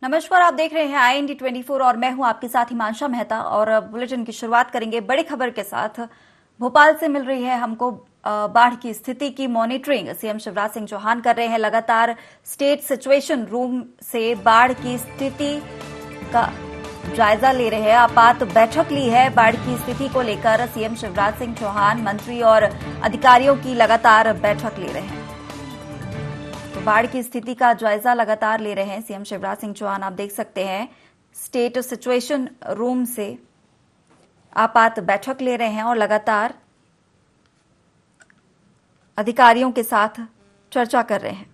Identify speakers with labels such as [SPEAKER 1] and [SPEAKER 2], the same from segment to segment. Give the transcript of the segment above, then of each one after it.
[SPEAKER 1] नमस्कार, आप देख रहे हैं IND 24 और मैं हूं आपके साथ हिमांशा मेहता। और बुलेटिन की शुरुआत करेंगे बड़ी खबर के साथ। भोपाल से मिल रही है हमको बाढ़ की स्थिति की मॉनिटरिंग सीएम शिवराज सिंह चौहान कर रहे हैं। लगातार स्टेट सिचुएशन रूम से बाढ़ की स्थिति का जायजा ले रहे हैं। आपात बैठक ली है बाढ़ की स्थिति को लेकर। सीएम शिवराज सिंह चौहान मंत्री और अधिकारियों की लगातार बैठक ले रहे हैं। तो बाढ़ की स्थिति का जायजा लगातार ले रहे हैं सीएम शिवराज सिंह चौहान। आप देख सकते हैं स्टेट सिचुएशन रूम से आपात बैठक ले रहे हैं और लगातार अधिकारियों के साथ चर्चा कर रहे हैं।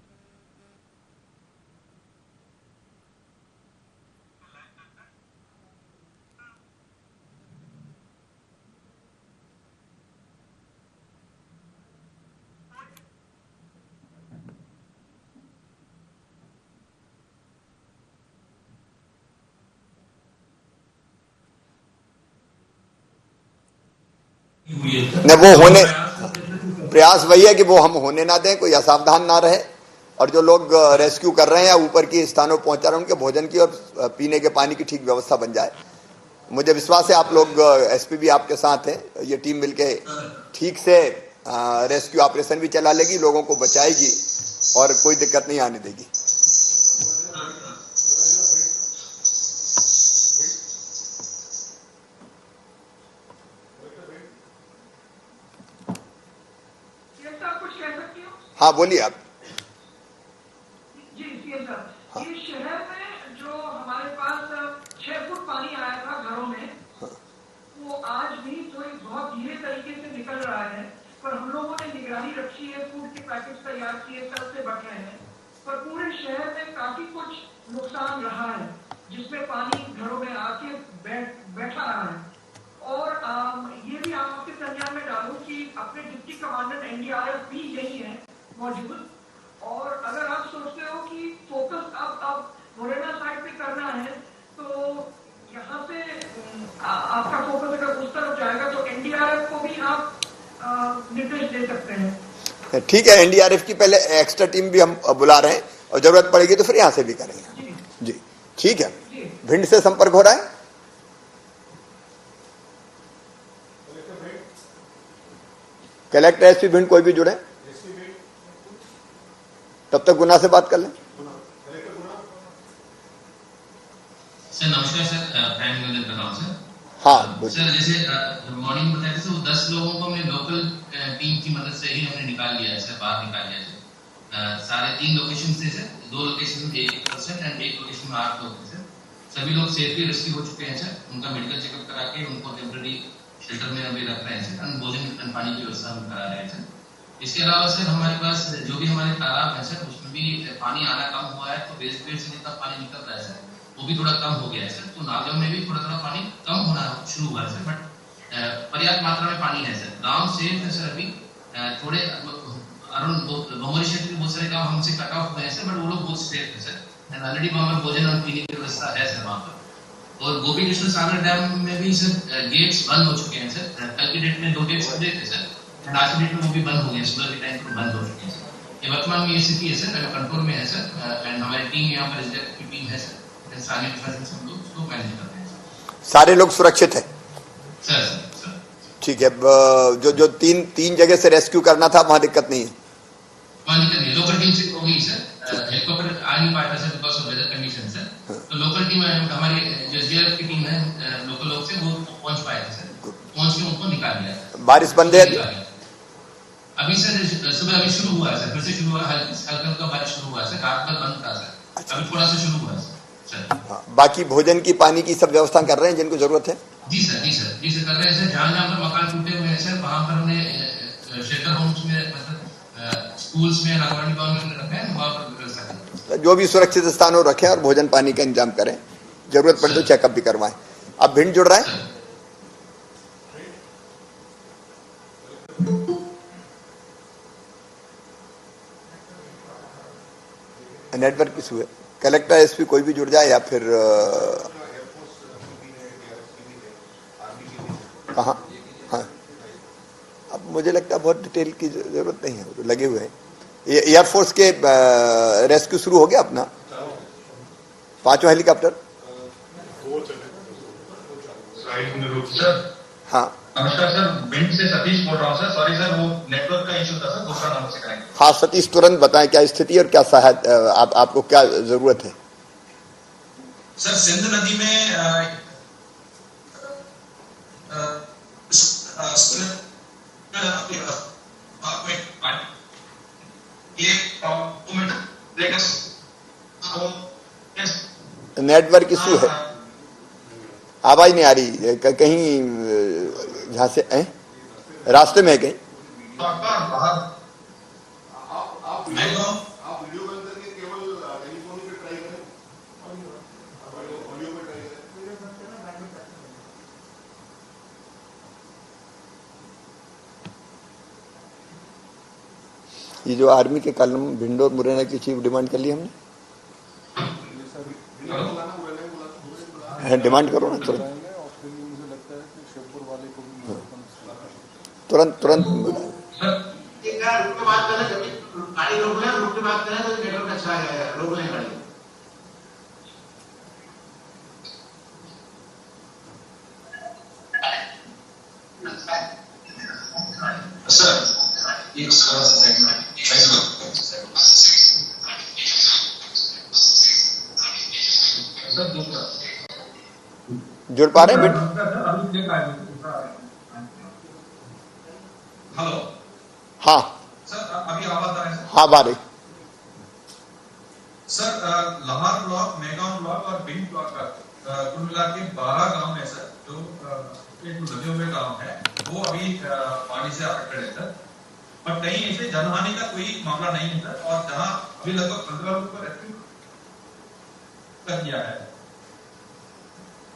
[SPEAKER 2] न वो होने प्रयास वही है कि वो हम होने ना दें, कोई असावधान ना रहे। और जो लोग रेस्क्यू कर रहे हैं या ऊपर की स्थानों पहुंचा रहे हैं, उनके भोजन की और पीने के पानी की ठीक व्यवस्था बन जाए। मुझे विश्वास है आप लोग, एसपी भी आपके साथ हैं, ये टीम मिलके ठीक से रेस्क्यू ऑपरेशन भी चला लेगी, लोगों को बचाएगी और कोई दिक्कत नहीं आने देगी। हाँ बोलिए आप।
[SPEAKER 3] जी सीएम साहब, हाँ। ये शहर में जो हमारे पास 6 फुट पानी आया था घरों में, हाँ। वो आज भी कोई बहुत धीरे तरीके से निकल रहा है, पर हम लोगों ने निगरानी रखी है, फूड के पैकेट तैयार किए, कल से बट रहे हैं। पर पूरे शहर में काफी कुछ नुकसान रहा है, जिसमें पानी घरों में आके बैठा रहा है। और ये भी आपके संज्ञान में डालूं कि अपने डिप्टी कमांडेंट NDRF भी यही है मौजूद। और अगर आप सोचते हो कि फोकस अब मोरेना साइड पे करना है, तो यहाँ से आपका फोकस अगर उस तरफ जाएगा तो NDRF को भी आप निर्देश दे सकते हैं।
[SPEAKER 2] ठीक है, NDRF की पहले एक्स्ट्रा टीम भी हम बुला रहे हैं और जरूरत पड़ेगी तो फिर यहाँ से भी करेंगे। जी ठीक है। भिंड से संपर्क हो रहा है? कलेक्टर एसपी भिंड कोई भी जुड़े, तब तक गुना से बात कर लें।
[SPEAKER 4] सर नमस्कार सर, प्राइम मिनिस्टर कर रहा हूँ सर।
[SPEAKER 2] हाँ
[SPEAKER 4] सर, जैसे मॉर्निंग बताया था, वो 10 लोगों को हमने लोकल टीम की मदद से ही हमने निकाल लिया है सर, बाहर निकाल लिया है। सारे 3 लोकेशन से सर, 2 लोकेशन में 1% एंड 1 लोकेशन में 8 लोग थे सर। सभी लोग सेफली रेस्क्यू हो चुके हैं सर। उनका मेडिकल चेकअप करा के उनको टेम्पररी शेल्टर में अभी रख रहे हैं सर। भोजन पानी की व्यवस्था हम करा रहे हैं सर। इसके अलावा सर हमारे पास जो भी हमारे तालाब है सर, उसमें भी पानी आना कम हुआ है, तो बेस पेड़ से जितना पानी निकल रहा है सर, वो भी थोड़ा कम हो गया है सर। तो नालों में भी थोड़ा पानी कम होना शुरू हुआ है सर, बट पर्याप्त मात्रा में पानी है सर। गांव सेफ है सर। अभी थोड़े अरुण भमोरी क्षेत्र के बहुत सारे गांव हमसे कट ऑफ हुए हैं सर, बट वो लोग बहुत सेफ है सर। ऑलरेडी वहां पर भोजन और पीने की व्यवस्था है सर वहां पर। और गोपी कृष्ण सागर डैम में भी सर गेट्स बंद हो चुके हैं सर। कल की डेट में 2 गेट्स खुले थे सर, आज की डेट में वो भी बंद हो गए, सुबह के टाइम पर बंद हो चुके हैं सर। ये वर्तमान में ये स्थिति है सर, कंट्रोल में है सर। एंड हमारी टीम यहाँ पर रिजर्व की टीम है सर, स्थानीय प्रशासन से हम लोग उसको मैनेज कर रहे हैं।
[SPEAKER 2] सारे लोग सुरक्षित है
[SPEAKER 4] सर?
[SPEAKER 2] ठीक है। जो तीन जगह से रेस्क्यू करना था वहां दिक्कत नहीं है?
[SPEAKER 4] वहां दिक्कत नहीं, लोकल टीम से हो गई सर। हेलीकॉप्टर आ नहीं पाया sir because of weather condition sir. तो लोकल टीम हमारी जो SDRF की टीम है लोकल लोग से, वो पहुंच पाए थे सर। पहुंच के उनको निकाल लिया।
[SPEAKER 2] बारिश बंद है
[SPEAKER 4] अभी सर? सुबह अभी शुरू हुआ है सर, फिर से शुरू हुआ, हल्का बारिश शुरू हुआ है सर। रात भर बंद था सर, अभी थोड़ा सा शुरू हुआ है सर।
[SPEAKER 2] बाकी भोजन की पानी की सब व्यवस्था कर रहे हैं जिनको जरूरत है?
[SPEAKER 4] जी सर कर रहे हैं सर। जहाँ पर मकान टूटे हुए हैं सर, वहाँ पर हमने शेल्टर होम्स में, मतलब स्कूल्स में, नागवानी गाँव में रखे हैं, वहाँ पर व्यवस्था है।
[SPEAKER 2] जो भी सुरक्षित स्थानों रखें और भोजन पानी का इंतजाम करें, जरूरत पड़े तो चेकअप भी करवाएं। अब भिंड जुड़ रहा है? नेटवर्क इशू है। कलेक्टर एसपी कोई भी जुड़ जाए या फिर कहाँ? हाँ, अब मुझे लगता है बहुत डिटेल की जरूरत नहीं है, तो लगे हुए हैं। ये एयरफोर्स के रेस्क्यू शुरू हो गया अपना? 5वां हेलीकॉप्टर।
[SPEAKER 5] सर
[SPEAKER 2] हाँ
[SPEAKER 5] नमस्कार सर, भिंड से सतीश बोल रहा हूँ सर। सॉरी सर, वो नेटवर्क का इशू था सर, दूसरा नंबर से करेंगे।
[SPEAKER 2] हाँ सतीश, तुरंत बताएं क्या स्थिति और क्या सहायता आपको क्या जरूरत है।
[SPEAKER 5] सर सिंध नदी में
[SPEAKER 2] नेटवर्क इशू है, आवाज नहीं आ रही। कहीं जहाँ से रास्ते में है कहीं।
[SPEAKER 6] आप वीडियो बंद करके केवल टेलीफोन पे ट्राई करें, ऑडियो पे ट्राई करें।
[SPEAKER 2] ये जो आर्मी के कॉलम भिंड और मुरैना की चीफ डिमांड कर ली हमने, डिमांड करो ना तुरंत तुरंत तुरंत।
[SPEAKER 6] रुक के बात करें, गाड़ी रोक लें, रुक के बात करें तो नेटवर्क अच्छा है, रोक लें गाड़ी।
[SPEAKER 5] सर एक सेकंड सर, दूसरा
[SPEAKER 2] जुड़ पा रहे हैं बेटा?
[SPEAKER 5] हेलो
[SPEAKER 2] हाँ
[SPEAKER 5] सर, अभी आवाज आ रही है?
[SPEAKER 2] हाँ बारी।
[SPEAKER 5] Sir Lahore block, Megaon block और भिंड ब्लॉक का कुल मिला के 12 गांव है सर, जो लगे हुए गांव है, वो अभी पानी से अफेक्टेड है सर। पर कहीं ऐसे जनहानि का कोई मामला नहीं है सर, और जहां अभी लगभग 15 लोगों को रेस्क्यू कर दिया है,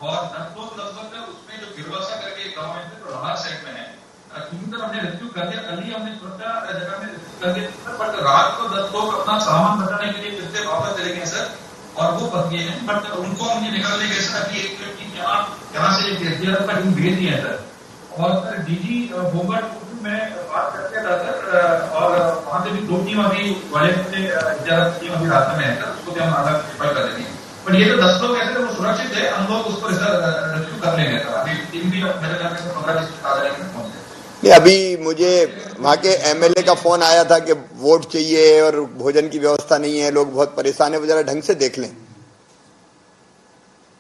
[SPEAKER 5] और 10 लोग लगभग उसमें जो गिरवासा करके एक गाँव है तो लाहौर साइड में है, क्योंकि सर हमने रेस्क्यू कर दिया, कल ही हमने छोटा जगह में रेस्क्यू कर दिया, बट रात को 10 लोग अपना सामान बचाने के लिए फिर से वापस चले गए सर, और वो फंस गए हैं। बट उनको हमने निकालने गए सर, अभी एक व्यक्ति यहाँ से एसडीआरएफ का टीम भेज दिया है सर। और सर डीजी होमगार्ड में बात करते था सर, और वहाँ से भी 2 टीम अभी वाले से एसडीआरएफ टीम अभी रास्ते में है सर, उसको भी हम अलग डिप्लॉय कर देंगे। बट ये जो 10 लोग ऐसे वो सुरक्षित है, हम लोग उसको रेस्क्यू कर लेंगे सर। अभी टीम भी मेरे ख्याल से 15-20 आ जाएंगे पहुंच जाएंगे।
[SPEAKER 2] नहीं, अभी मुझे वहाँ के एमएलए का फोन आया था कि वोट चाहिए और भोजन की व्यवस्था नहीं है, लोग बहुत परेशान है। वो जरा ढंग से देख लें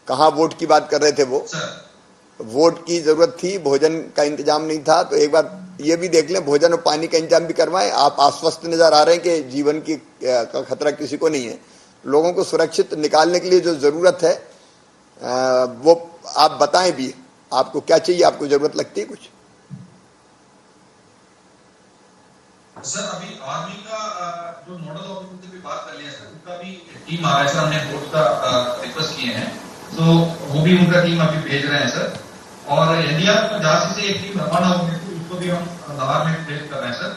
[SPEAKER 2] कहाँ वोट की बात कर रहे थे। वो वोट की जरूरत थी, भोजन का इंतजाम नहीं था। तो एक बार ये भी देख लें, भोजन और पानी का इंतजाम भी करवाएं। आप आश्वस्त नजर आ रहे हैं कि जीवन की का खतरा किसी को नहीं है। लोगों को सुरक्षित निकालने के लिए जो जरूरत है वो आप बताएं भी, आपको क्या चाहिए, आपको जरूरत लगती है कुछ।
[SPEAKER 5] सर अभी आर्मी का जो नोडल ऑफिसर से भी बात कर लिया सर, उनका भी टीम आ रहा है सर, हमने वोट का रिक्वेस्ट किए हैं, तो वो भी उनका टीम अभी भेज रहे हैं सर। और एनडीआरएफ में झांसी से एक टीम रवाना होगी, उसको भी हम लाहौर में प्लेस कर रहे हैं सर।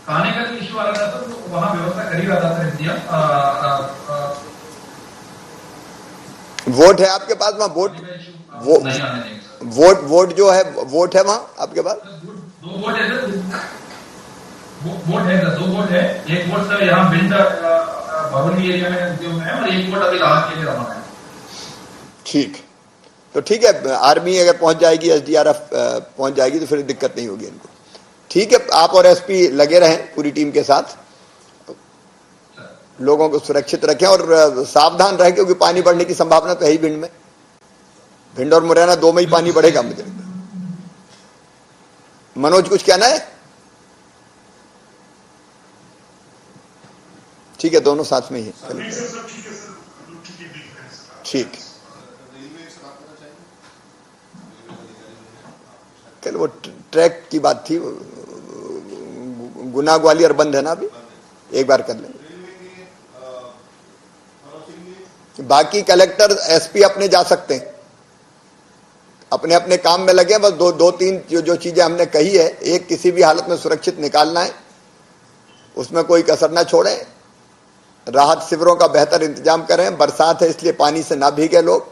[SPEAKER 5] खाने का जो इश्यू आ रहा था सर, तो वहाँ व्यवस्था कर ही रहा था सर एनडीआरएफ।
[SPEAKER 2] वोट है आपके पास वहाँ? वोट
[SPEAKER 5] नहीं आने देंगे सर।
[SPEAKER 2] वोट जो है, वोट है वहाँ आपके पास?
[SPEAKER 5] 2 वोट है सर, वोट है सर, 2 वोट है। एक वोट सर यहाँ भिंड भवनी एरिया में जो है, और एक वोट अभी लाहौर के लिए रवाना है।
[SPEAKER 2] ठीक, तो ठीक है। आर्मी अगर पहुंच जाएगी, एसडीआरएफ पहुंच जाएगी, तो फिर दिक्कत नहीं होगी इनको। ठीक है, आप और एसपी लगे रहें पूरी टीम के साथ, लोगों को सुरक्षित रखें और सावधान रहें, क्योंकि पानी बढ़ने की संभावना तो है ही भिंड में। भिंड और मुरैना 2 में ही पानी बढ़ेगा मुझे लगता है। मनोज कुछ कहना है? ठीक है, दोनों साथ में ही है। ठीक, कल वो ट्रैक की बात थी, गुना ग्वालियर बंद है ना अभी, एक बार कर लें। बाकी कलेक्टर एसपी अपने जा सकते हैं, अपने अपने काम में लगे। बस दो तीन जो चीजें हमने कही है, एक किसी भी हालत में सुरक्षित निकालना है, उसमें कोई कसर ना छोड़ें। राहत शिविरों का बेहतर इंतजाम करें, बरसात है इसलिए पानी से ना भीगे लोग।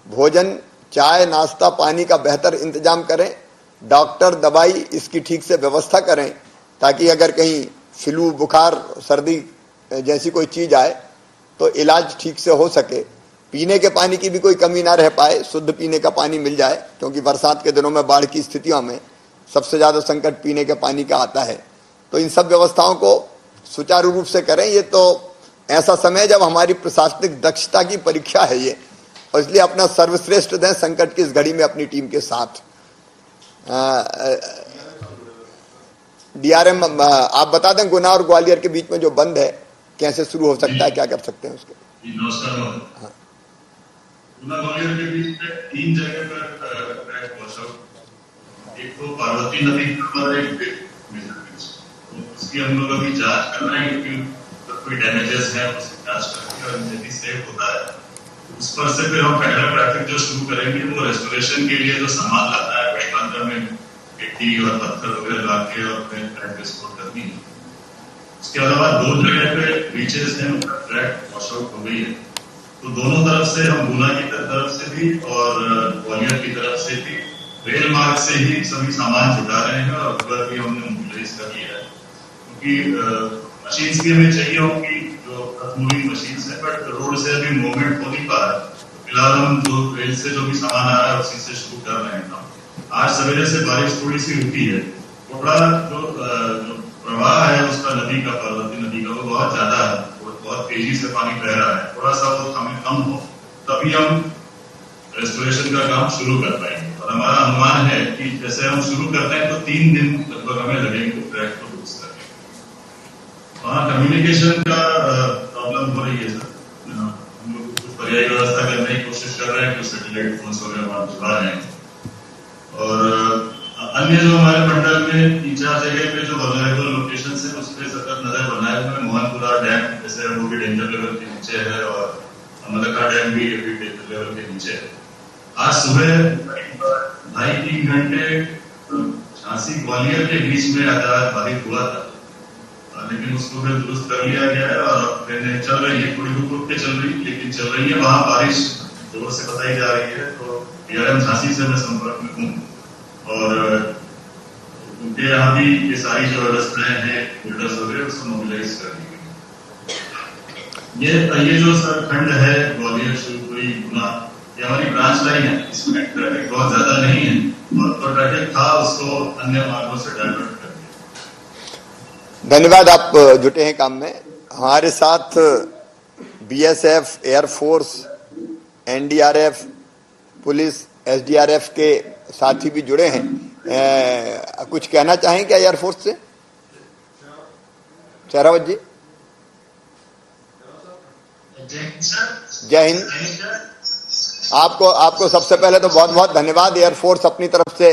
[SPEAKER 2] भोजन, चाय, नाश्ता, पानी का बेहतर इंतजाम करें। डॉक्टर, दवाई इसकी ठीक से व्यवस्था करें, ताकि अगर कहीं फ्लू, बुखार, सर्दी जैसी कोई चीज आए तो इलाज ठीक से हो सके। पीने के पानी की भी कोई कमी ना रह पाए, शुद्ध पीने का पानी मिल जाए, क्योंकि बरसात के दिनों में बाढ़ की स्थितियों में सबसे ज़्यादा संकट पीने के पानी का आता है। तो इन सब व्यवस्थाओं को सुचारू रूप से करें। ये तो ऐसा समय जब हमारी प्रशासनिक दक्षता की परीक्षा है ये, और इसलिए अपना सर्वश्रेष्ठ दें संकट की इस घड़ी में अपनी टीम के साथ। DRM आप बता दें, गुना और ग्वालियर के बीच में जो बंद है कैसे शुरू हो सकता है, क्या कर सकते हैं उसके?
[SPEAKER 7] नमस्कार। गुना ग्वालियर के बीच में 3 जगह पर क्रैक वॉश आउट, एक तो पार्वती नदी पर एक मेजर ब्रिज, उसकी हम लोग अभी जांच कर रहे हैं क्योंकि कोई डैमेजेस है उसकी जांच करके, और यदि सेफ होता है उस पर से फिर हम पहला ट्रैफिक जो शुरू करेंगे वो रेस्टोरेशन के लिए जो सामान लाता है बड़ी मात्रा में मिट्टी और पत्थर वगैरह ला के और फिर ट्रैक विस्फोट करनी है। उसके अलावा 2 जगह पे बीचेस हैं, ट्रैक वॉश आउट हो गई है, तो दोनों तरफ से हम गुना की तरफ से भी और ग्वालियर की तरफ से भी रेल मार्ग से ही सभी सामान जुटा रहे हैं, और उधर भी हमने मोबिलाइज कर लिया है क्योंकि मशीन्स भी हमें चाहिए होंगी जो मूविंग मशीन्स है, बट रोड से अभी मूवमेंट हो नहीं पा रहा है। तो फिलहाल हम जो रेल से जो भी सामान आ रहा है उसी से शुरू कर रहे हैं। आज सवेरे से बारिश थोड़ी सी रुकी है, थोड़ा जो प्रवाह है उसका नदी का, पार्वती नदी का, वो बहुत ज्यादा है, बहुत तेजी से पानी बह रहा है, थोड़ा सा वो हमें कम हो तभी हम रेस्टोरेशन का काम शुरू कर पाएंगे। और हमारा अनुमान है कि जैसे हम शुरू करते हैं तो 3 दिन लगभग हमें लगेंगे ट्रैक को दुरुस्त करने। वहाँ कम्युनिकेशन का प्रॉब्लम हो रही है सर, हम लोग कुछ पर्यायी व्यवस्था करने की कोशिश कर रहे हैं, कुछ सैटेलाइट फोन वगैरह वहाँ जुड़ा रहे हैं, और अन्य जो हमारे मंडल में 3-4 जगह पे जो वल्नरेबल लोकेशन है उस पर सतत नजर बनाए हुए हैं। मोहनपुरा डैम जैसे वो भी डेंजर लेवल के नीचे है, और मलका डैम भी डेंजर लेवल के नीचे है। आज सुबह 2.5-3 घंटे झांसी ग्वालियर के बीच में यातायात बाधित हुआ था, लेकिन उसको फिर दुरुस्त कर लिया गया है और ट्रेनें चल रही है, थोड़ी रुक के चल रही लेकिन चल रही है। वहाँ बारिश जोर से बताई जा रही है, तो DRM झांसी से मैं संपर्क में हूँ, और उनके यहाँ भी ये सारी जो व्यवस्थाएं हैं बिल्डर्स वगैरह उसको मोबिलाइज कर दी गई। ये जो सर खंड है ग्वालियर, शिवपुरी, गुना, ये हमारी ब्रांच लाइन है, इसमें ट्रैफिक बहुत ज्यादा नहीं है, और तो ट्रैफिक था उसको अन्य मार्गों से डाइवर्ट कर दिया।
[SPEAKER 2] धन्यवाद, आप जुटे हैं काम में। हमारे साथ BSF, air force, NDRF, police, SDRF के साथी भी जुड़े हैं। कुछ कहना चाहें क्या एयरफोर्स से? शेरावत जी। जय हिंद। आपको सबसे पहले तो बहुत बहुत धन्यवाद। एयरफोर्स अपनी तरफ से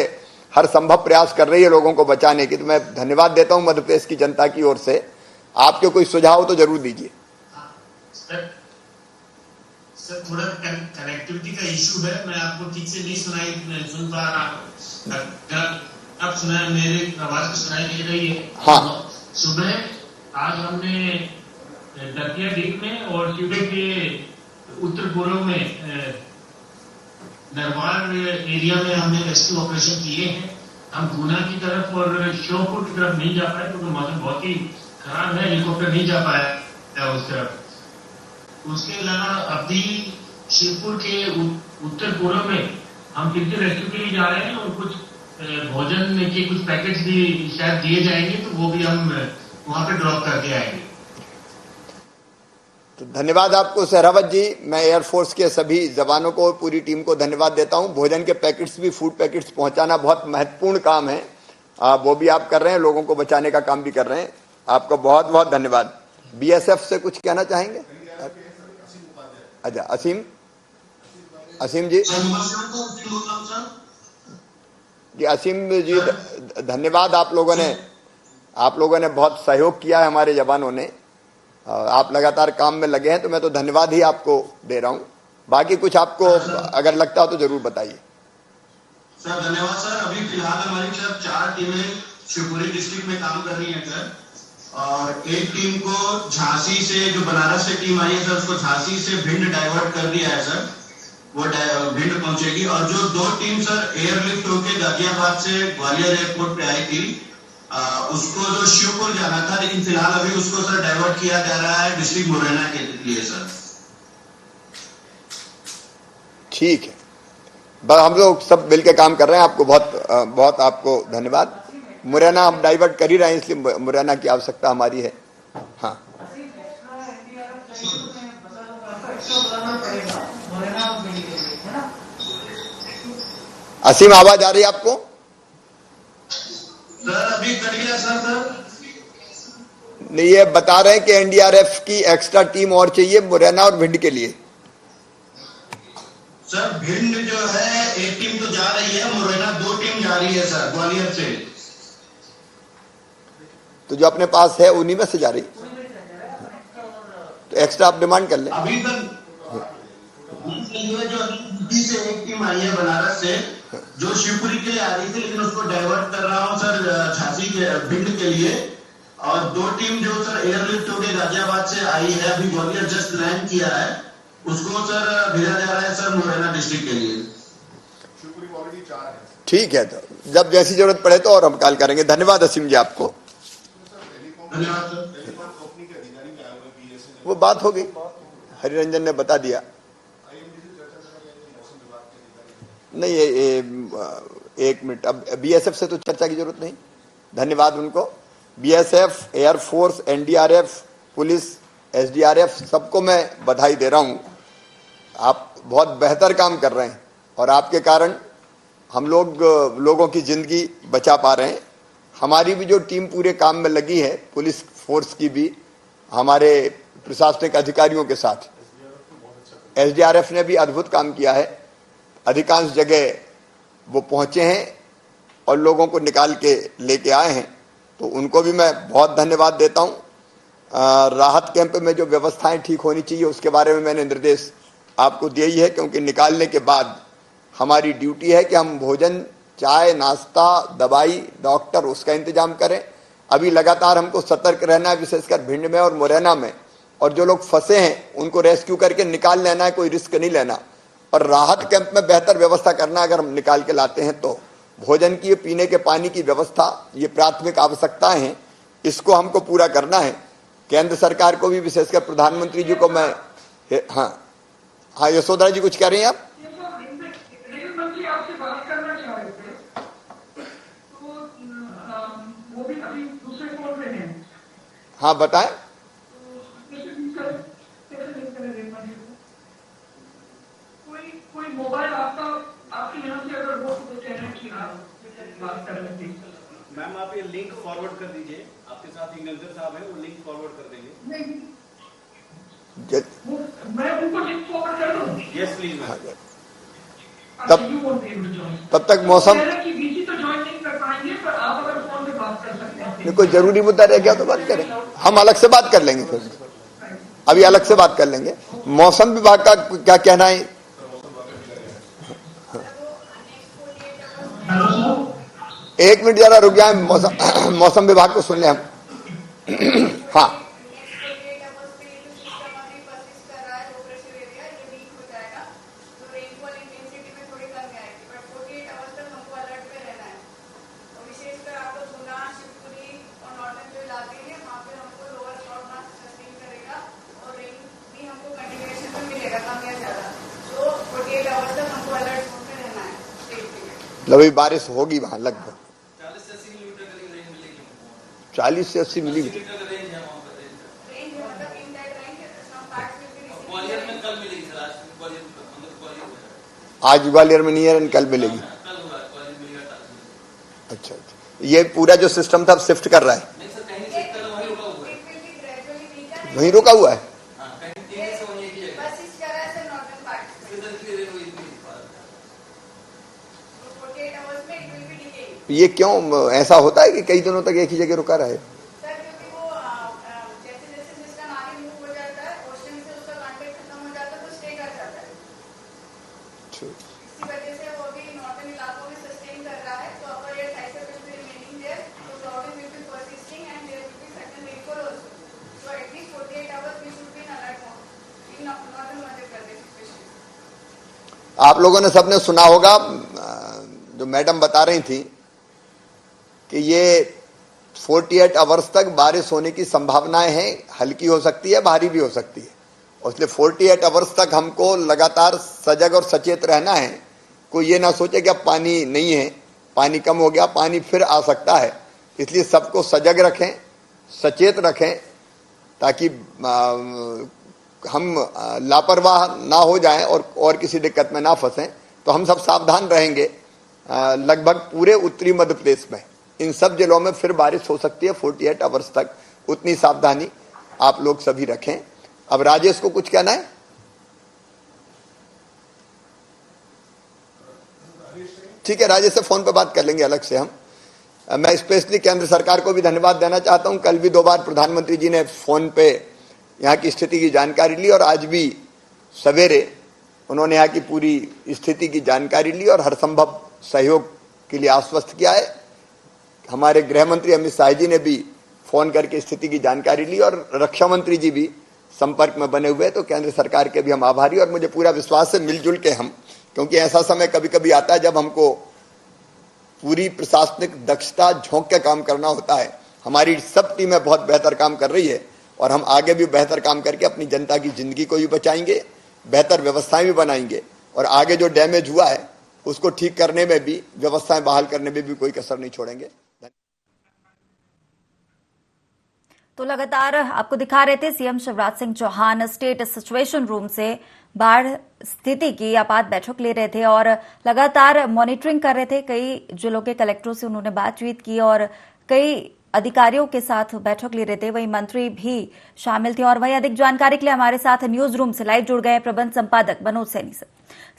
[SPEAKER 2] हर संभव प्रयास कर रही है लोगों को बचाने की, तो मैं धन्यवाद देता हूं मध्य प्रदेश की जनता की ओर से। आपके कोई सुझाव तो जरूर दीजिए।
[SPEAKER 6] सर थोड़ा कनेक्टिविटी का इशू है, मैं आपको ठीक से नहीं सुन पा रहा हूँ। अब सुना, मेरी आवाज सुनाई दे रही है?
[SPEAKER 2] हाँ।
[SPEAKER 8] सुबह आज हमने दतिया डीप में और शिवडे के उत्तर पूर्व में नरवार एरिया में हमने रेस्क्यू ऑपरेशन किए हैं। हम गुना की तरफ और श्योपुर की तरफ नहीं जा पाए क्योंकि मौसम बहुत ही खराब है, हेलीकॉप्टर नहीं जा पाया उस तरफ। उसके अलावा अभी शिवपुर के उत्तर पूर्व में हम फिर से रेस्क्यू के लिए जा रहे हैं, और कुछ भोजन के कुछ पैकेट्स भी शायद दिए जाएंगे, तो वो भी हम वहां पे ड्रॉप करके आएंगे।
[SPEAKER 2] तो धन्यवाद आपको शेरावत जी। मैं एयरफोर्स के सभी जवानों को, पूरी टीम को धन्यवाद देता हूं। भोजन के पैकेट्स भी, फूड पैकेट्स पहुंचाना बहुत महत्वपूर्ण काम है, वो भी आप कर रहे हैं, लोगों को बचाने का काम भी कर रहे हैं। आपको बहुत बहुत धन्यवाद। BSF से कुछ कहना चाहेंगे? अच्छा, असीम जी। जी असीम जी, धन्यवाद। आप लोगों ने बहुत सहयोग किया है, हमारे जवानों ने। आप लगातार काम में लगे हैं, तो मैं तो धन्यवाद ही आपको दे रहा हूं। बाकी कुछ आपको अगर लगता हो तो जरूर बताइए।
[SPEAKER 6] सर धन्यवाद सर। अभी फिलहाल हमारी सर 4 टीमें शिवपुरी डिस्ट्रिक्ट में काम कर रही हैं सर, और एक टीम को झांसी से, जो बनारस से टीम आई है सर, उसको झांसी से भिंड डाइवर्ट कर दिया है सर, वो भिंड पहुंचेगी। और जो 2 टीम सर एयरलिफ्ट होके गाजियाबाद से ग्वालियर एयरपोर्ट पे आई थी, उसको जो शिवपुर जाना था, लेकिन फिलहाल अभी उसको सर डाइवर्ट किया जा रहा है डिस्ट्रिक्ट मुरैना के लिए सर।
[SPEAKER 2] ठीक है, बस हम लोग सब मिलकर काम कर रहे हैं। आपको बहुत आपको धन्यवाद। मुरैना हम डाइवर्ट कर ही रहे हैं, इसलिए मुरैना की आवश्यकता हमारी है। हाँ, असीम आवाज आ रही है आपको?
[SPEAKER 6] सर अभी कर गया सर।
[SPEAKER 2] नहीं, ये बता रहे हैं कि एनडीआरएफ की एक्स्ट्रा टीम और चाहिए मुरैना और भिंड के लिए।
[SPEAKER 6] सर भिंड जो है एक टीम तो जा रही है, मुरैना 2 टीम जा रही है सर, ग्वालियर से।
[SPEAKER 2] तो जो अपने पास है उन्हीं में से जा रही, तो एक्स्ट्रा आप डिमांड कर लें।
[SPEAKER 6] अभी तक जो यूपी से एक टीम आई है बनारस से, जो शिवपुरी के लिए आ रही थी, लेकिन उसको डाइवर्ट कर रहा हूं सर झांसी के भिंड के लिए। और 2 टीम जो सर एयरलिफ्ट होकर गाजियाबाद से आई है, अभी ग्वालियर जस्ट लैंड किया है, उसको सर भेजा जा रहा है सर मुरैना डिस्ट्रिक्ट के लिए।
[SPEAKER 7] शिवपुरी में ऑलरेडी 4 है।
[SPEAKER 2] ठीक है, तो जब जैसी जरूरत पड़े तो और हम कॉल करेंगे। धन्यवाद असीम जी आपको।
[SPEAKER 6] धन्यवाद सर।
[SPEAKER 2] वो बात हो गई, हरिरंजन ने बता दिया। नहीं, एक मिनट, अब बीएसएफ से तो चर्चा की जरूरत नहीं। धन्यवाद उनको। BSF, air force, NDRF, police, SDRF, सबको मैं बधाई दे रहा हूं। आप बहुत बेहतर काम कर रहे हैं और आपके कारण हम लोगों की जिंदगी बचा पा रहे हैं। हमारी भी जो टीम पूरे काम में लगी है, पुलिस फोर्स की भी, हमारे प्रशासनिक अधिकारियों के साथ, एसडीआरएफ ने भी अद्भुत काम किया है। अधिकांश जगह वो पहुंचे हैं और लोगों को निकाल के लेके आए हैं, तो उनको भी मैं बहुत धन्यवाद देता हूं। राहत कैंप में जो व्यवस्थाएं ठीक होनी चाहिए उसके बारे में मैंने निर्देश आपको दिया ही है, क्योंकि निकालने के बाद हमारी ड्यूटी है कि हम भोजन, चाय, नाश्ता, दवाई, डॉक्टर, उसका इंतजाम करें। अभी लगातार हमको सतर्क रहना है, विशेषकर भिंड में और मुरैना में। और जो लोग फंसे हैं उनको रेस्क्यू करके निकाल लेना है, कोई रिस्क नहीं लेना। और राहत कैंप में बेहतर व्यवस्था करना, अगर हम निकाल के लाते हैं तो। भोजन की, पीने के पानी की व्यवस्था, ये प्राथमिक आवश्यकताएं हैं, इसको हमको पूरा करना है। केंद्र सरकार को भी, विशेषकर प्रधानमंत्री जी को मैं, हाँ यशोधरा जी कुछ कह रही हैं आप?
[SPEAKER 3] रेल मंत्री आपसे बात करना चाह रहे थे, तो वो भी अभी दूसरे फोन पे हैं।
[SPEAKER 2] हाँ बताएं।
[SPEAKER 3] कोई मोबाइल आपके यहाँ से अगर वो कहना कि आप बात कर रहे थे।
[SPEAKER 9] मैम आप ये लिंक फॉरवर्ड कर दीजिए, आपके साथ इंगलजर साहब हैं, वो लिंक फॉरवर्ड कर देंगे।
[SPEAKER 3] नहीं, मैं उनको लिंक फॉरवर्ड कर दूं?
[SPEAKER 9] Yes please ma'am.
[SPEAKER 2] तब तक मौसम
[SPEAKER 3] कि बीसी तो ज्वाइन नहीं कर पाएंगे, पर आप अगर फोन पे बात कर सकते हैं।
[SPEAKER 2] कोई जरूरी मुद्दा रह गया तो बात करें, हम अलग से बात कर लेंगे, फिर अभी अलग से बात कर लेंगे। मौसम विभाग का क्या कहना है? एक मिनट जरा रुक जाए, मौसम विभाग को सुन ले हम। हाँ, मतलब बारिश होगी वहां लगभग 40 से 80 मिलीमीटर। आज ग्वालियर में नहीं है, कल मिलेगी। अच्छा, ये पूरा जो सिस्टम था शिफ्ट कर रहा है, वहीं रुका हुआ है। ये क्यों ऐसा होता है कि कई दिनों तक एक ही जगह रुका रहे? आप लोगों ने सबने सुना होगा, जो मैडम बता रही थी कि ये 48 आवर्स तक बारिश होने की संभावनाएं हैं। हल्की हो सकती है, भारी भी हो सकती है। और इसलिए 48 आवर्स तक हमको लगातार सजग और सचेत रहना है। कोई ये ना सोचे कि अब पानी नहीं है, पानी कम हो गया, पानी फिर आ सकता है। इसलिए सबको सजग रखें, सचेत रखें, ताकि हम लापरवाह ना हो जाएं और किसी दिक्कत में ना फंसें। तो हम सब सावधान रहेंगे। लगभग पूरे उत्तरी मध्य प्रदेश में इन सब जिलों में फिर बारिश हो सकती है 48 आवर्स तक। उतनी सावधानी आप लोग सभी रखें। अब राजेश को कुछ कहना है? ठीक है, राजेश से फोन पे बात कर लेंगे अलग से हम। मैं स्पेशली केंद्र सरकार को भी धन्यवाद देना चाहता हूं। कल भी 2 बार प्रधानमंत्री जी ने फोन पे यहाँ की स्थिति की जानकारी ली और आज भी सवेरे उन्होंने यहाँ की पूरी स्थिति की जानकारी ली और हर संभव सहयोग के लिए आश्वस्त किया है। हमारे गृह मंत्री अमित शाह जी ने भी फोन करके स्थिति की जानकारी ली और रक्षा मंत्री जी भी संपर्क में बने हुए। तो केंद्र सरकार के भी हम आभारी, और मुझे पूरा विश्वास है मिलजुल के हम, क्योंकि ऐसा समय कभी कभी आता है जब हमको पूरी प्रशासनिक दक्षता झोंक के काम करना होता है। हमारी सब टीमें बहुत बेहतर काम कर रही है और हम आगे भी बेहतर काम करके अपनी जनता की जिंदगी को भी बचाएंगे, बेहतर व्यवस्थाएं भी बनाएंगे और आगे जो डैमेज हुआ है उसको ठीक करने में भी, व्यवस्थाएं बहाल करने में भी कोई कसर नहीं छोड़ेंगे।
[SPEAKER 1] तो लगातार आपको दिखा रहे थे CM Shivraj Singh Chouhan state situation room से बाढ़ स्थिति की आपात बैठक ले रहे थे और लगातार मॉनिटरिंग कर रहे थे। कई जिलों के कलेक्टरों से उन्होंने बातचीत की और कई अधिकारियों के साथ बैठक ले रहे थे। वहीं मंत्री भी शामिल थे। और वहीं अधिक जानकारी के लिए हमारे साथ न्यूज रूम से लाइव जुड़ गए प्रबंध संपादक मनोज सैनी से।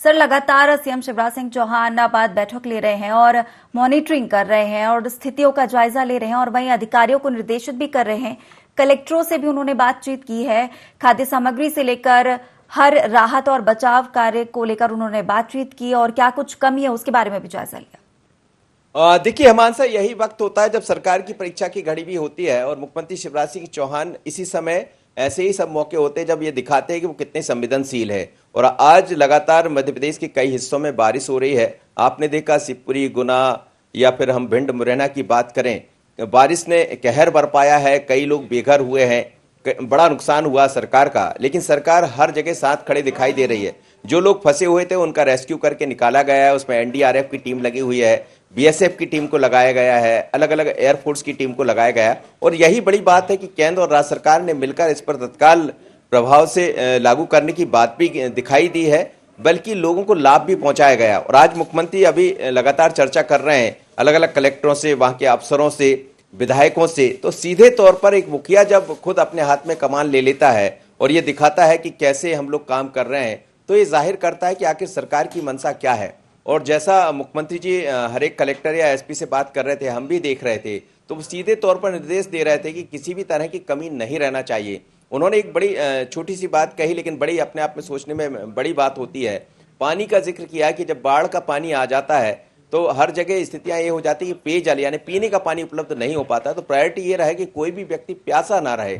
[SPEAKER 1] सर, लगातार सीएम शिवराज सिंह चौहान आपात बैठक ले रहे हैं और मॉनिटरिंग कर रहे हैं और स्थितियों का जायजा ले रहे हैं और वहीं अधिकारियों को निर्देशित भी कर रहे हैं। कलेक्टरों से भी उन्होंने बातचीत की है। खाद्य सामग्री से लेकर हर राहत और बचाव कार्य को लेकर उन्होंने बातचीत की और क्या कुछ कमी है उसके बारे में भी जायजा लिया।
[SPEAKER 10] देखिए हेमंत सर, यही वक्त होता है जब सरकार की परीक्षा की घड़ी भी होती है और मुख्यमंत्री शिवराज सिंह चौहान इसी समय ऐसे ही सब मौके होते हैं जब ये दिखाते हैं कि वो कितने संवेदनशील है। और आज लगातार मध्य प्रदेश के कई हिस्सों में बारिश हो रही है। आपने देखा शिवपुरी, गुना या फिर हम भिंड, मुरैना की बात करें, बारिश ने कहर बरपाया है। कई लोग बेघर हुए हैं, बड़ा नुकसान हुआ सरकार का, लेकिन सरकार हर जगह साथ खड़े दिखाई दे रही है। जो लोग फंसे हुए थे उनका रेस्क्यू करके निकाला गया है। उसमें एनडीआरएफ की टीम लगी हुई है, बीएसएफ की टीम को लगाया गया है, अलग अलग एयरफोर्स की टीम को लगाया गया है। और यही बड़ी बात है कि केंद्र और राज्य सरकार ने मिलकर इस पर तत्काल प्रभाव से लागू करने की बात भी दिखाई दी है, बल्कि लोगों को लाभ भी पहुंचाया गया। और आज मुख्यमंत्री अभी लगातार चर्चा कर रहे हैं अलग अलग कलेक्टरों से, वहां के अफसरों से, विधायकों से। तो सीधे तौर पर एक मुखिया जब खुद अपने हाथ में कमान ले लेता है और ये दिखाता है कि कैसे हम लोग काम कर रहे हैं, तो ये जाहिर करता है कि आखिर सरकार की मंशा क्या है। और जैसा मुख्यमंत्री जी हर एक कलेक्टर या एसपी से बात कर रहे थे, हम भी देख रहे थे, तो वो सीधे तौर पर निर्देश दे रहे थे कि किसी भी तरह की कमी नहीं रहना चाहिए। उन्होंने एक बड़ी छोटी सी बात कही, लेकिन बड़ी अपने आप में सोचने में बड़ी बात होती है। पानी का जिक्र किया कि जब बाढ़ का पानी आ जाता है तो हर जगह स्थितियां ये हो जाती है कि पेयजल यानी पीने का पानी उपलब्ध नहीं हो पाता। तो प्रायोरिटी ये रहे कि कोई भी व्यक्ति प्यासा ना रहे,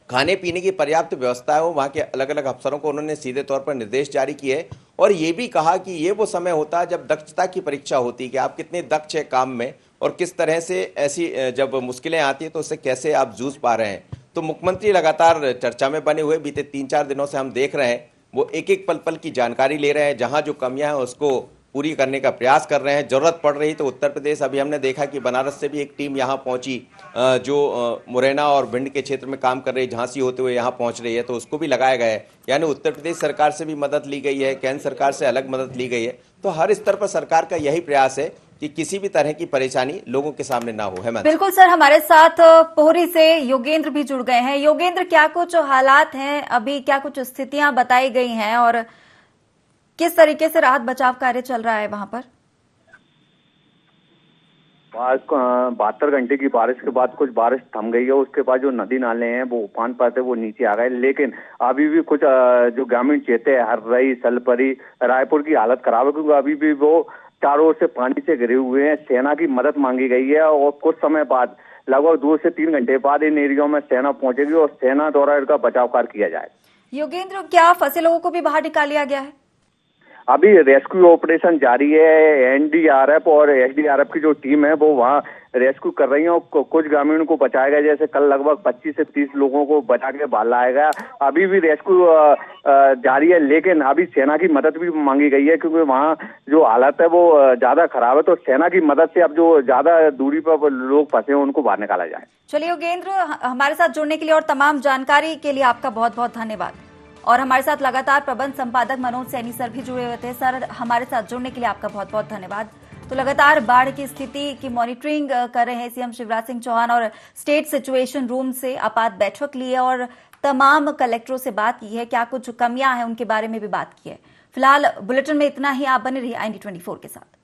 [SPEAKER 10] खाने पीने की पर्याप्त व्यवस्था हो। वहाँ के अलग अलग अफसरों को उन्होंने सीधे तौर पर निर्देश जारी किए और ये भी कहा कि ये वो समय होता है जब दक्षता की परीक्षा होती है कि आप कितने दक्ष है काम में और किस तरह से ऐसी जब मुश्किलें आती है तो उससे कैसे आप जूझ पा रहे हैं। तो मुख्यमंत्री लगातार चर्चा में बने हुए बीते 3-4 दिनों से हम देख रहे हैं, वो एक एक पल पल की जानकारी ले रहे हैं, जहां जो कमियां हैं उसको पूरी करने का प्रयास कर रहे हैं। जरूरत पड़ रही तो उत्तर प्रदेश, अभी हमने देखा कि बनारस से भी एक टीम यहाँ पहुंची जो मुरैना और भिंड के क्षेत्र में काम कर रही, झांसी होते हुए यहाँ पहुंच रही है, तो उसको भी लगाया गया है। यानी उत्तर प्रदेश सरकार से भी मदद ली गई है, केंद्र सरकार से अलग मदद ली गई है। तो हर स्तर पर सरकार का यही प्रयास है कि किसी भी तरह की परेशानी लोगों के सामने ना हो। हेमंत,
[SPEAKER 1] बिल्कुल सर, हमारे साथ पोहरी से योगेंद्र भी जुड़ गए हैं। योगेंद्र, क्या कुछ हालात हैं अभी, क्या कुछ स्थितियां बताई गई हैं और किस तरीके से राहत बचाव कार्य चल रहा है वहां पर?
[SPEAKER 11] 72 घंटे की बारिश के बाद कुछ बारिश थम गई है। उसके बाद जो नदी नाले हैं वो उफान पर थे, वो नीचे आ गए। लेकिन अभी भी कुछ जो ग्रामीण क्षेत्र है, हर्रई, सलपरी, रायपुर की हालत खराब है, क्योंकि अभी भी वो चारों ओर से पानी से घिरे हुए हैं। सेना की मदद मांगी गई है और कुछ समय बाद, लगभग 2 से 3 घंटे बाद इन एरियो में सेना पहुंचेगी और सेना द्वारा इनका बचाव कार्य किया जाए।
[SPEAKER 1] योगेंद्र, क्या फंसे लोगों को भी बाहर निकाल लिया गया है?
[SPEAKER 11] अभी रेस्क्यू ऑपरेशन जारी है। एनडीआरएफ और एसडीआरएफ की जो टीम है वो वहाँ रेस्क्यू कर रही हैं और कुछ ग्रामीणों को बचाया गया। जैसे कल लगभग 25 से 30 लोगों को बचा के बाहर लाया गया। अभी भी रेस्क्यू जारी है, लेकिन अभी सेना की मदद भी मांगी गई है क्योंकि वहाँ जो हालत है वो ज्यादा खराब है। तो सेना की मदद से अब जो ज्यादा दूरी पर लोग फंसे हैं उनको बाहर निकाला जाए।
[SPEAKER 1] चलिए योगेंद्र, हमारे साथ जुड़ने के लिए और तमाम जानकारी के लिए आपका बहुत बहुत धन्यवाद। और हमारे साथ लगातार प्रबंध संपादक मनोज सैनी सर भी जुड़े हुए थे। सर, हमारे साथ जुड़ने के लिए आपका बहुत बहुत धन्यवाद। तो लगातार बाढ़ की स्थिति की मॉनिटरिंग कर रहे हैं सीएम शिवराज सिंह चौहान और स्टेट सिचुएशन रूम से आपात बैठक ली है और तमाम कलेक्टरों से बात की है, क्या कुछ कमियां हैं उनके बारे में भी बात की है। फिलहाल बुलेटिन में इतना ही। आप बने रहिए IND24 के साथ।